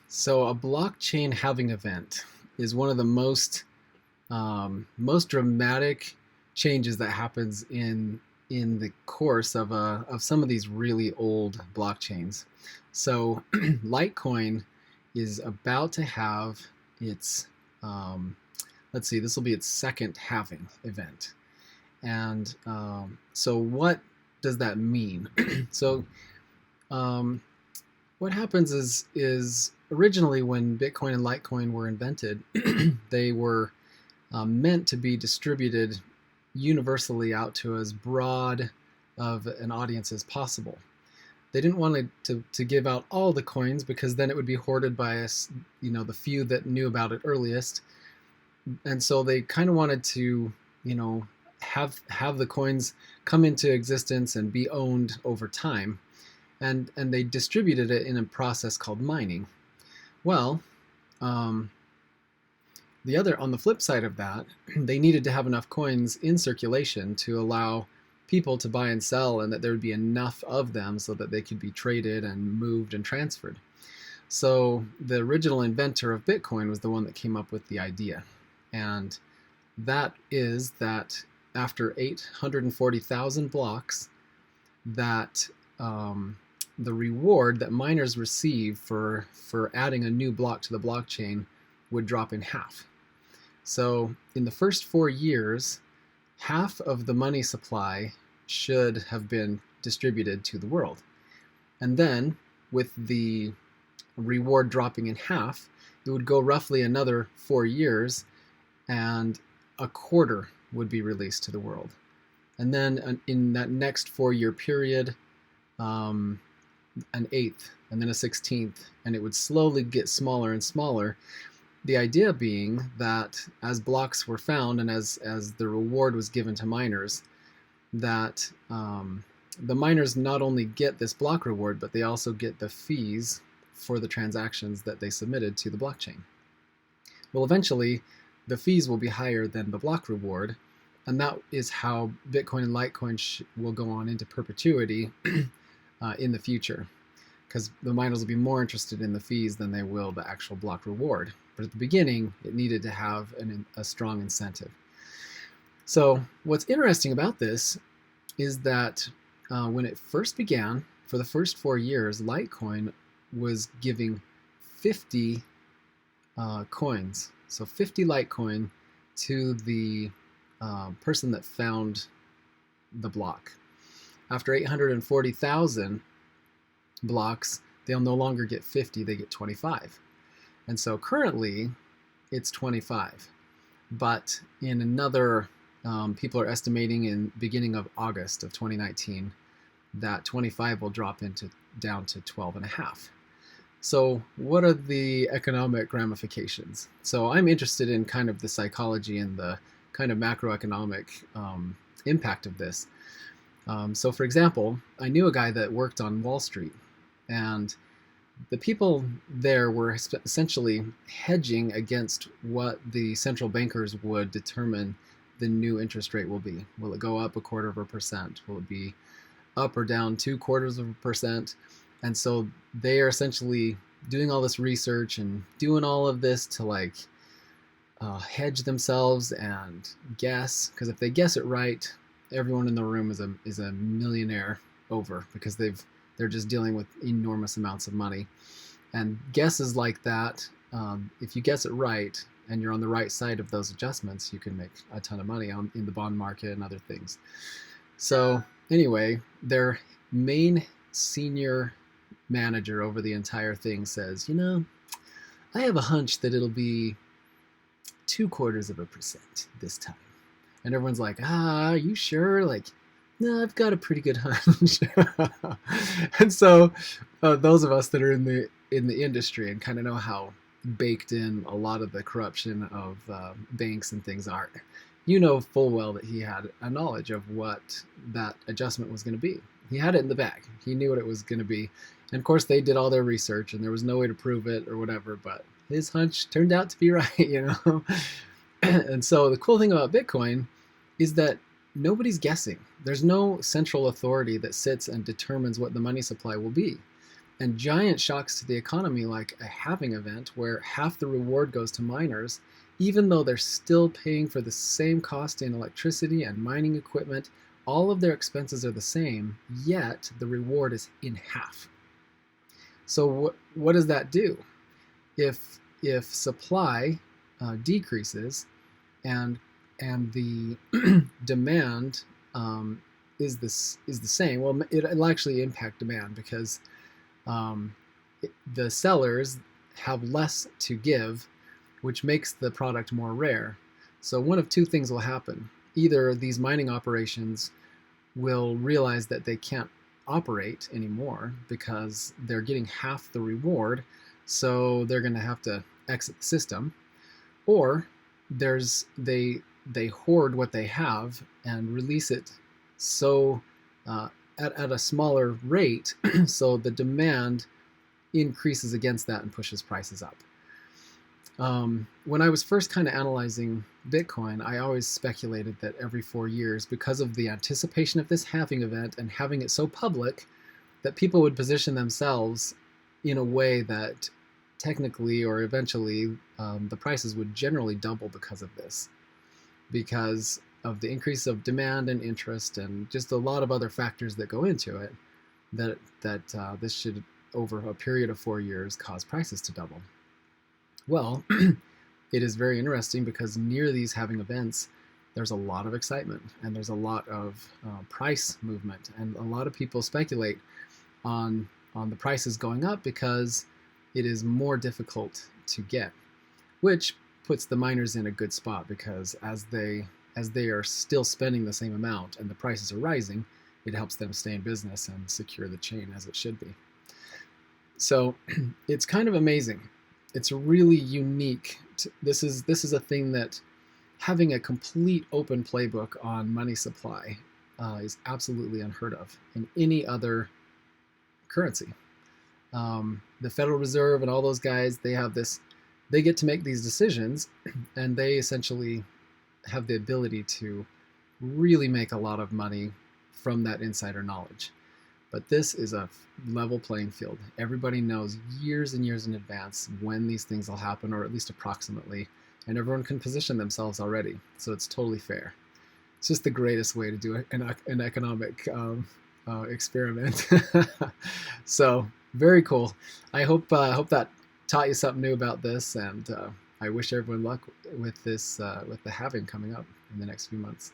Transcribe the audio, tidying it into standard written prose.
So a blockchain halving event is one of the most dramatic changes that happens in the course of some of these really old blockchains. So Litecoin is about to have its let's see, this will be its second halving event. And so what does that mean? So um, what happens is originally when Bitcoin and Litecoin were invented, they were meant to be distributed universally out to as broad of an audience as possible. They didn't want to give out all the coins because then it would be hoarded by us, the few that knew about it earliest. And so they kind of wanted to, have the coins come into existence and be owned over time. And they distributed it in a process called mining. Well, um, on the flip side of that, they needed to have enough coins in circulation to allow people to buy and sell, and that there would be enough of them so that they could be traded and moved and transferred. So the original inventor of Bitcoin was the one that came up with the idea. And that is that after 840,000 blocks, that the reward that miners receive for adding a new block to the blockchain would drop in half. So in the first 4 years, half of the money supply should have been distributed to the world. And then with the reward dropping in half, it would go roughly another 4 years and a quarter would be released to the world. And then in that next 4 year period, an eighth, and then a 16th, and it would slowly get smaller and smaller. The idea being that as blocks were found and as the reward was given to miners, that the miners not only get this block reward, but they also get the fees for the transactions that they submitted to the blockchain. Well, eventually, the fees will be higher than the block reward, and that is how Bitcoin and Litecoin will go on into perpetuity in the future, because the miners will be more interested in the fees than they will the actual block reward. But at the beginning, it needed to have a strong incentive. So what's interesting about this is that when it first began, for the first 4 years, Litecoin was giving 50 coins, so 50 Litecoin to the person that found the block. After 840,000 blocks, they'll no longer get 50, they get 25. And so currently it's 25. But in another, people are estimating in beginning of August of 2019 that 25 will drop down to 12 and a half. So what are the economic ramifications? So I'm interested in kind of the psychology and the kind of macroeconomic impact of this. So for example, I knew a guy that worked on Wall Street, and the people there were essentially hedging against what the central bankers would determine the new interest rate will be. Will it go up 0.25%? Will it be up or down 0.25%? And so they are essentially doing all this research and doing all of this to hedge themselves and guess, because if they guess it right, everyone in the room is a millionaire over, because they're just dealing with enormous amounts of money. And guesses like that, if you guess it right and you're on the right side of those adjustments, you can make a ton of money in the bond market and other things. So anyway, their main senior manager over the entire thing says, I have a hunch that it'll be 0.25% this time. And everyone's like, are you sure? No, I've got a pretty good hunch. And so those of us that are in the industry and kind of know how baked in a lot of the corruption of banks and things are, full well that he had a knowledge of what that adjustment was going to be. He had it in the bag. He knew what it was going to be. And of course, they did all their research, and there was no way to prove it or whatever, but his hunch turned out to be right, And so the cool thing about Bitcoin is that nobody's guessing. There's no central authority that sits and determines what the money supply will be. And giant shocks to the economy, like a halving event where half the reward goes to miners, even though they're still paying for the same cost in electricity and mining equipment, all of their expenses are the same, yet the reward is in half. So what does that do? If supply decreases and the demand is the same, well, it'll actually impact demand because um, the sellers have less to give, which makes the product more rare. So one of two things will happen. Either these mining operations will realize that they can't operate anymore because they're getting half the reward, so they're going to have to exit the system, or they hoard what they have and release it so at a smaller rate so the demand increases against that and pushes prices up. When I was first kind of analyzing Bitcoin, I always speculated that every 4 years, because of the anticipation of this halving event and having it so public, that people would position themselves in a way that technically or eventually the prices would generally double because of this, because of the increase of demand and interest and just a lot of other factors that go into it, that this should, over a period of 4 years, cause prices to double. Well, it is very interesting because near these halving events, there's a lot of excitement and there's a lot of price movement, and a lot of people speculate on the prices going up because it is more difficult to get, which puts the miners in a good spot because as they are still spending the same amount and the prices are rising, it helps them stay in business and secure the chain as it should be. So it's kind of amazing. It's really unique. This is a thing that having a complete open playbook on money supply is absolutely unheard of in any other currency. The Federal Reserve and all those guys, they get to make these decisions, and they essentially have the ability to really make a lot of money from that insider knowledge. But this is a level playing field. Everybody knows years and years in advance when these things will happen, or at least approximately, and everyone can position themselves already. So it's totally fair. It's just the greatest way to do an economic experiment. So very cool. I hope that taught you something new about this, and I wish everyone luck with this with the halving coming up in the next few months.